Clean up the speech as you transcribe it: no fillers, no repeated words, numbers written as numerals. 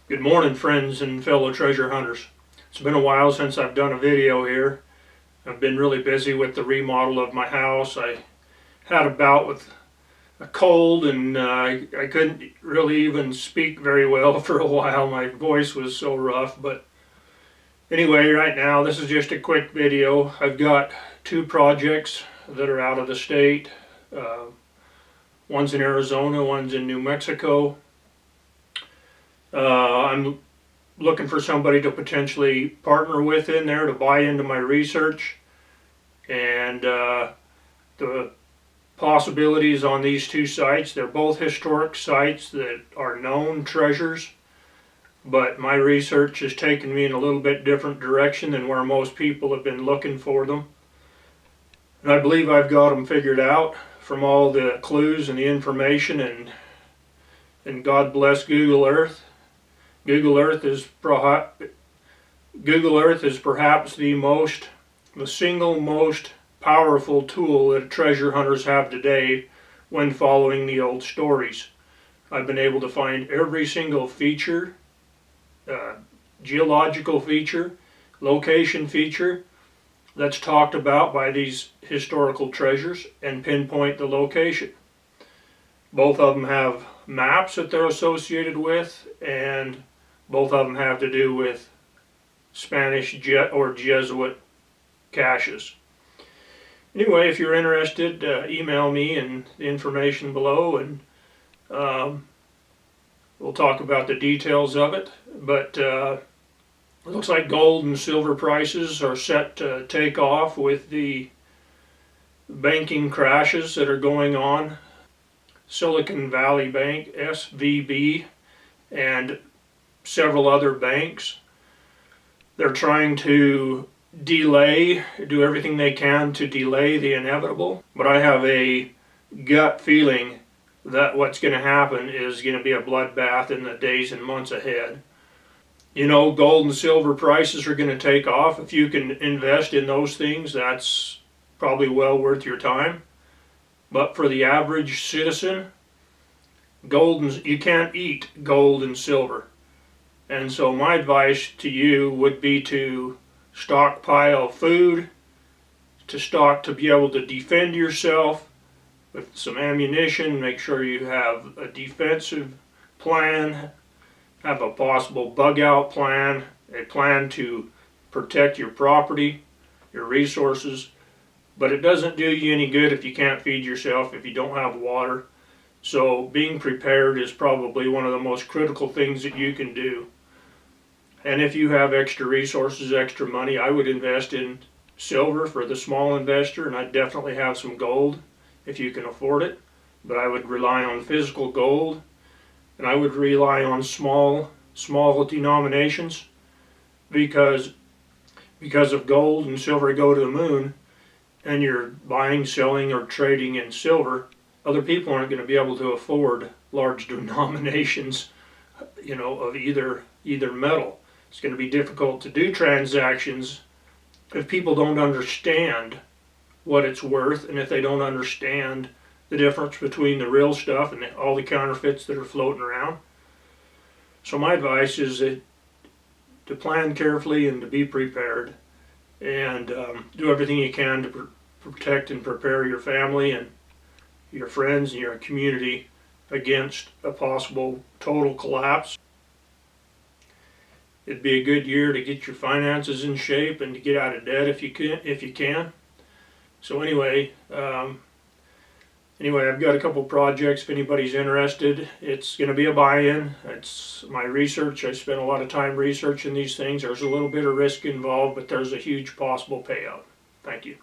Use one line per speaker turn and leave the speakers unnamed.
Good morning, friends and fellow treasure hunters. It's been a while since I've done a video here. I've been really busy with the remodel of my house. I had a bout with a cold and I couldn't really even speak very well for a while. My voice was so rough. But anyway, right now this is just a quick video. I've got two projects that are out of the state. One's in Arizona, one's in New Mexico. I'm looking for somebody to potentially partner with in there to buy into my research, and the possibilities on these two sites. They're both historic sites that are known treasures, but my research has taken me in a little bit different direction than where most people have been looking for them. And I believe I've got them figured out from all the clues and the information, and God bless Google Earth. Google Earth is perhaps the single most powerful tool that treasure hunters have today when following the old stories. I've been able to find every single feature, geological feature, location feature that's talked about by these historical treasures and pinpoint the location. Both of them have maps that they're associated with, and both of them have to do with Spanish or Jesuit caches. Anyway, if you're interested, email me and the information below, and we'll talk about the details of it. But it looks like gold and silver prices are set to take off with the banking crashes that are going on. Silicon Valley Bank, SVB, and several other banks. They're trying to do everything they can to delay the inevitable, but I have a gut feeling that what's going to happen is going to be a bloodbath in the days and months ahead. You know, gold and silver prices are going to take off. If you can invest in those things, that's probably well worth your time. But for the average citizen, you can't eat gold and silver. And so my advice to you would be to stockpile food, to be able to defend yourself with some ammunition. Make sure you have a defensive plan, have a possible bug out plan, a plan to protect your property, your resources. But it doesn't do you any good if you can't feed yourself, if you don't have water. So being prepared is probably one of the most critical things that you can do. And if you have extra resources, extra money, I would invest in silver for the small investor, and I'd definitely have some gold if you can afford it. But I would rely on physical gold, and I would rely on small denominations, because if gold and silver go to the moon, and you're buying, selling, or trading in silver, other people aren't going to be able to afford large denominations, of either metal. It's going to be difficult to do transactions if people don't understand what it's worth, and if they don't understand the difference between the real stuff and all the counterfeits that are floating around. So my advice is to plan carefully and to be prepared, and do everything you can to protect and prepare your family and your friends and your community against a possible total collapse. It'd be a good year to get your finances in shape and to get out of debt if you can. So anyway, I've got a couple projects if anybody's interested. It's going to be a buy-in. It's my research. I spent a lot of time researching these things. There's a little bit of risk involved, but there's a huge possible payout. Thank you.